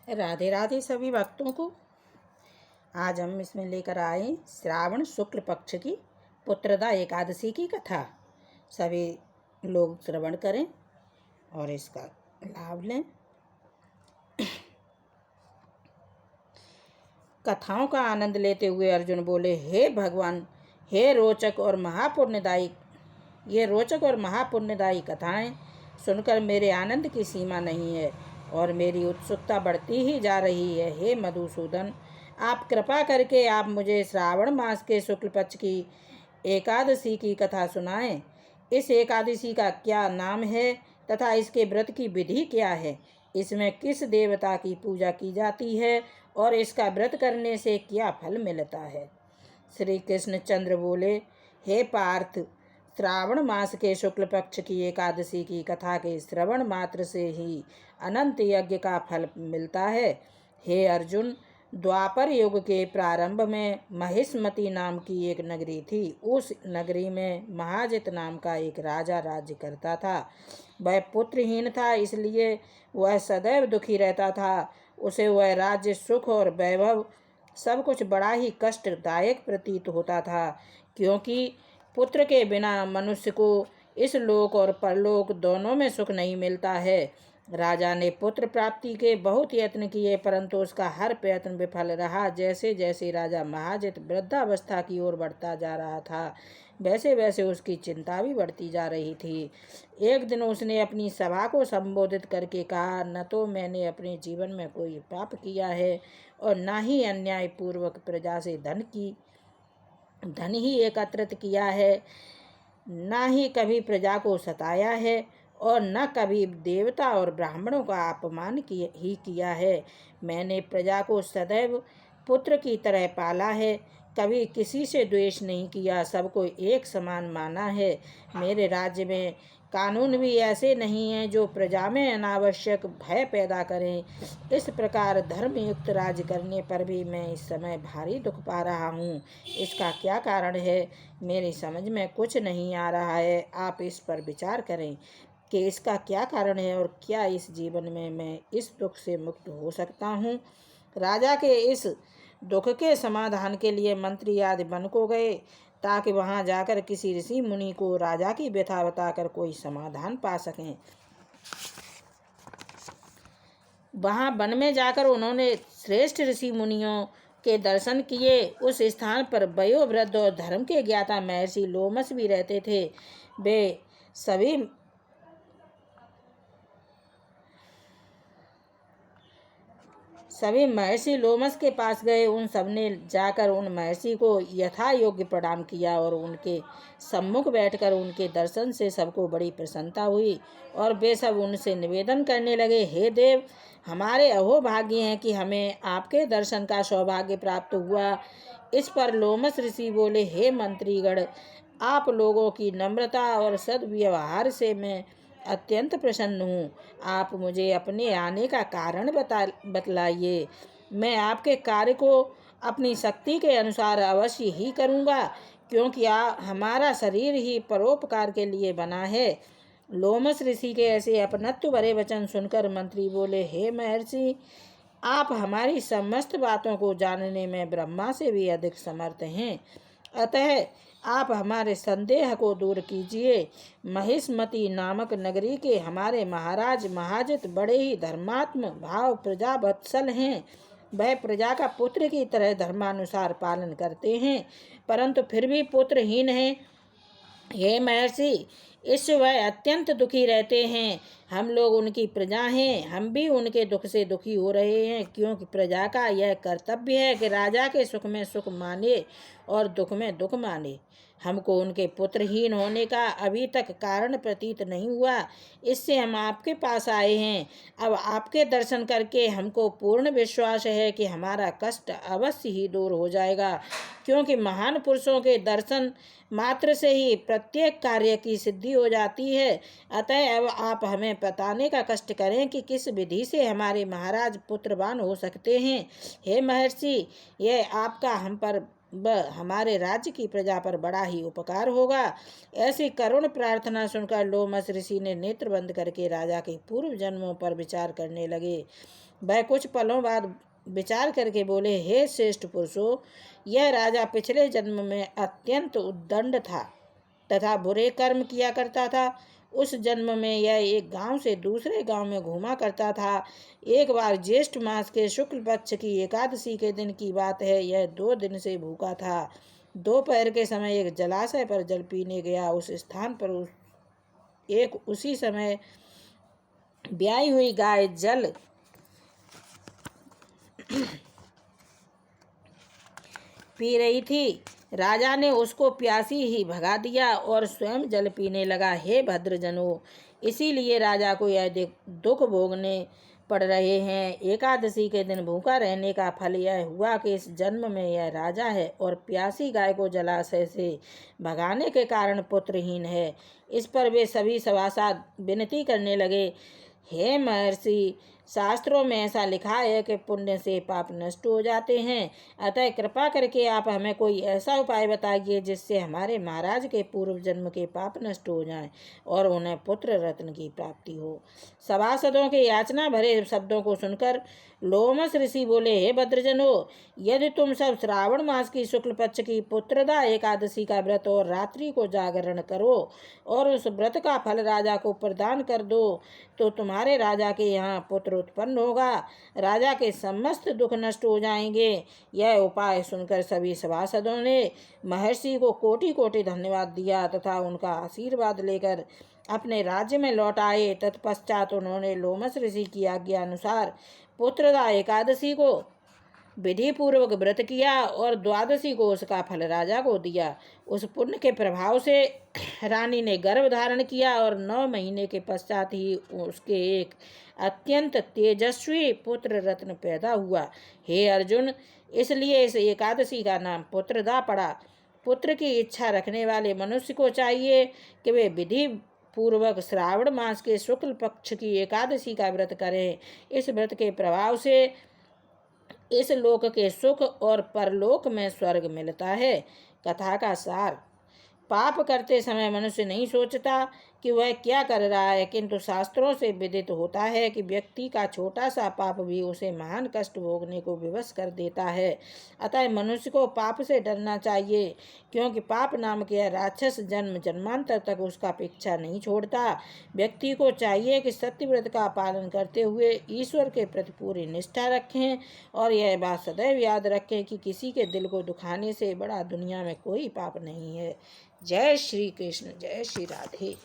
राधे राधे सभी भक्तों को। आज हम इसमें लेकर आए श्रावण शुक्ल पक्ष की पुत्रदा एकादशी की कथा। सभी लोग श्रवण करें और इसका लाभ लें। कथाओं का आनंद लेते हुए अर्जुन बोले, हे भगवान, ये रोचक और महापुण्यदायी कथाएं सुनकर मेरे आनंद की सीमा नहीं है और मेरी उत्सुकता बढ़ती ही जा रही है। हे मधुसूदन, आप कृपा करके आप मुझे श्रावण मास के शुक्ल पक्ष की एकादशी की कथा सुनाएं। इस एकादशी का क्या नाम है तथा इसके व्रत की विधि क्या है? इसमें किस देवता की पूजा की जाती है और इसका व्रत करने से क्या फल मिलता है? श्री कृष्णचंद्र बोले, हे पार्थ, श्रावण मास के शुक्ल पक्ष की एकादशी की कथा के श्रवण मात्र से ही अनंत यज्ञ का फल मिलता है। हे अर्जुन, द्वापर युग के प्रारंभ में महिष्मति नाम की एक नगरी थी। उस नगरी में महाजित नाम का एक राजा राज्य करता था। वह पुत्रहीन था, इसलिए वह सदैव दुखी रहता था। उसे वह राज्य, सुख और वैभव सब कुछ बड़ा ही कष्टदायक प्रतीत होता था, क्योंकि पुत्र के बिना मनुष्य को इस लोक और परलोक दोनों में सुख नहीं मिलता है। राजा ने पुत्र प्राप्ति के बहुत यत्न किए, परंतु उसका हर प्रयत्न विफल रहा। जैसे जैसे राजा महाजित वृद्धावस्था की ओर बढ़ता जा रहा था, वैसे वैसे उसकी चिंता भी बढ़ती जा रही थी। एक दिन उसने अपनी सभा को संबोधित करके कहा, न तो मैंने अपने जीवन में कोई पाप किया है और न ही अन्यायपूर्वक प्रजा से धन ही एकत्रित किया है, न ही कभी प्रजा को सताया है और न कभी देवता और ब्राह्मणों का अपमान किया है। मैंने प्रजा को सदैव पुत्र की तरह पाला है, कभी किसी से द्वेष नहीं किया, सबको एक समान माना है। मेरे राज्य में कानून भी ऐसे नहीं हैं जो प्रजा में अनावश्यक भय पैदा करें। इस प्रकार धर्मयुक्त राज्य करने पर भी मैं इस समय भारी दुख पा रहा हूँ। इसका क्या कारण है, मेरी समझ में कुछ नहीं आ रहा है। आप इस पर विचार करें कि इसका क्या कारण है और क्या इस जीवन में मैं इस दुख से मुक्त हो सकता हूँ। राजा के इस दुख के समाधान के लिए मंत्री आदि वन को गए, ताकि वहां जाकर किसी ऋषि मुनि को राजा की व्यथा बताकर कोई समाधान पा सकें। वहां वन में जाकर उन्होंने श्रेष्ठ ऋषि मुनियों के दर्शन किए। उस स्थान पर वयोवृद्ध और धर्म के ज्ञाता महर्षि लोमस भी रहते थे। वे सभी महर्षि लोमस के पास गए। उन सबने जाकर उन महर्षि को यथा योग्य प्रणाम किया और उनके सम्मुख बैठकर उनके दर्शन से सबको बड़ी प्रसन्नता हुई और वे सब उनसे निवेदन करने लगे, हे देव, हमारे अहोभाग्य हैं कि हमें आपके दर्शन का सौभाग्य प्राप्त हुआ। इस पर लोमस ऋषि बोले, हे मंत्रीगण, आप लोगों की नम्रता और सद्व्यवहार से मैं अत्यंत प्रसन्न हूँ। आप मुझे अपने आने का कारण बतलाइए। मैं आपके कार्य को अपनी शक्ति के अनुसार अवश्य ही करूँगा, क्योंकि हमारा शरीर ही परोपकार के लिए बना है। लोमस ऋषि के ऐसे अपनत्व भरे वचन सुनकर मंत्री बोले, हे महर्षि, आप हमारी समस्त बातों को जानने में ब्रह्मा से भी अधिक समर्थ हैं, अतः आप हमारे संदेह को दूर कीजिए। महिष्मति नामक नगरी के हमारे महाराज महाजित बड़े ही धर्मात्म भाव प्रजा वत्सल हैं। वह प्रजा का पुत्र की तरह धर्मानुसार पालन करते हैं, परंतु फिर भी पुत्रहीन हैं। हे महर्षि, इस वह अत्यंत दुखी रहते हैं। हम लोग उनकी प्रजा हैं, हम भी उनके दुख से दुखी हो रहे हैं, क्योंकि प्रजा का यह कर्तव्य है कि राजा के सुख में सुख माने और दुख में दुख माने। हमको उनके पुत्रहीन होने का अभी तक कारण प्रतीत नहीं हुआ, इससे हम आपके पास आए हैं। अब आपके दर्शन करके हमको पूर्ण विश्वास है कि हमारा कष्ट अवश्य ही दूर हो जाएगा, क्योंकि महान पुरुषों के दर्शन मात्र से ही प्रत्येक कार्य की सिद्धि हो जाती है। अतः अब आप हमें बताने का कष्ट करें कि किस विधि से हमारे महाराज पुत्रवान हो सकते हैं। हे महर्षि, यह आपका हम पर हमारे राज्य की प्रजा पर बड़ा ही उपकार होगा। ऐसी करुण प्रार्थना सुनकर लोमस ऋषि ने नेत्र बंद करके राजा के पूर्व जन्मों पर विचार करने लगे। वह कुछ पलों बाद विचार करके बोले, हे श्रेष्ठ पुरुषों, यह राजा पिछले जन्म में अत्यंत उद्दंड था तथा बुरे कर्म किया करता था। उस जन्म में यह एक गांव से दूसरे गांव में घूमा करता था। एक बार ज्येष्ठ मास के शुक्ल पक्ष की एकादशी के दिन की बात है। यह 2 दिन से भूखा था। दोपहर के समय एक जलाशय पर जल पीने गया। उस स्थान पर उसी समय ब्याई हुई गाय जल पी रही थी। राजा ने उसको प्यासी ही भगा दिया और स्वयं जल पीने लगा। हे भद्रजनों, इसीलिए राजा को यह दुख भोगने पड़ रहे हैं। एकादशी के दिन भूखा रहने का फल यह हुआ कि इस जन्म में यह राजा है और प्यासी गाय को जलाशय से भगाने के कारण पुत्रहीन है। इस पर वे सभी सभासद विनती करने लगे, हे महर्षि, शास्त्रों में ऐसा लिखा है कि पुण्य से पाप नष्ट हो जाते हैं। अतः कृपा करके आप हमें कोई ऐसा उपाय बताइए जिससे हमारे महाराज के पूर्व जन्म के पाप नष्ट हो जाएं और उन्हें पुत्र रत्न की प्राप्ति हो। सभासदों के याचना भरे शब्दों को सुनकर लोमस ऋषि बोले, हे भद्रजनों, यदि तुम सब श्रावण मास की शुक्ल पक्ष की पुत्रदा एकादशी का व्रत और रात्रि को जागरण करो और उस व्रत का फल राजा को प्रदान कर दो तो तुम्हारे राजा के यहाँ पुत्र उत्पन्न होगा। राजा के समस्त दुख नष्ट हो जाएंगे। यह उपाय सुनकर सभी सभासदों ने महर्षि को कोटि कोटि धन्यवाद दिया तथा उनका आशीर्वाद लेकर अपने राज्य में लौट आए। तत्पश्चात उन्होंने लोमस ऋषि की आज्ञा अनुसार पुत्रदा एकादशी को विधि पूर्वक व्रत किया और द्वादशी को उसका फल राजा को दिया। उस पुण्य के प्रभाव से रानी ने गर्भ धारण किया और 9 महीने के पश्चात ही उसके एक अत्यंत तेजस्वी पुत्र रत्न पैदा हुआ। हे अर्जुन, इसलिए इस एकादशी का नाम पुत्रदा पड़ा। पुत्र की इच्छा रखने वाले मनुष्य को चाहिए कि वे विधि पूर्वक श्रावण मास के शुक्ल पक्ष की एकादशी का व्रत करें। इस व्रत के प्रभाव से इस लोक के सुख और परलोक में स्वर्ग मिलता है। कथा का सार, पाप करते समय मनुष्य नहीं सोचता कि वह क्या कर रहा है, किंतु शास्त्रों से विदित होता है कि व्यक्ति का छोटा सा पाप भी उसे महान कष्ट भोगने को विवश कर देता है। अतः मनुष्य को पाप से डरना चाहिए, क्योंकि पाप नामक यह राक्षस जन्म जन्मांतर तक उसका पीछा नहीं छोड़ता। व्यक्ति को चाहिए कि सत्यव्रत का पालन करते हुए ईश्वर के प्रति पूरी निष्ठा रखें और यह बात सदैव याद रखें कि किसी के दिल को दुखाने से बड़ा दुनिया में कोई पाप नहीं है। जय श्री कृष्ण, जय श्री राधे।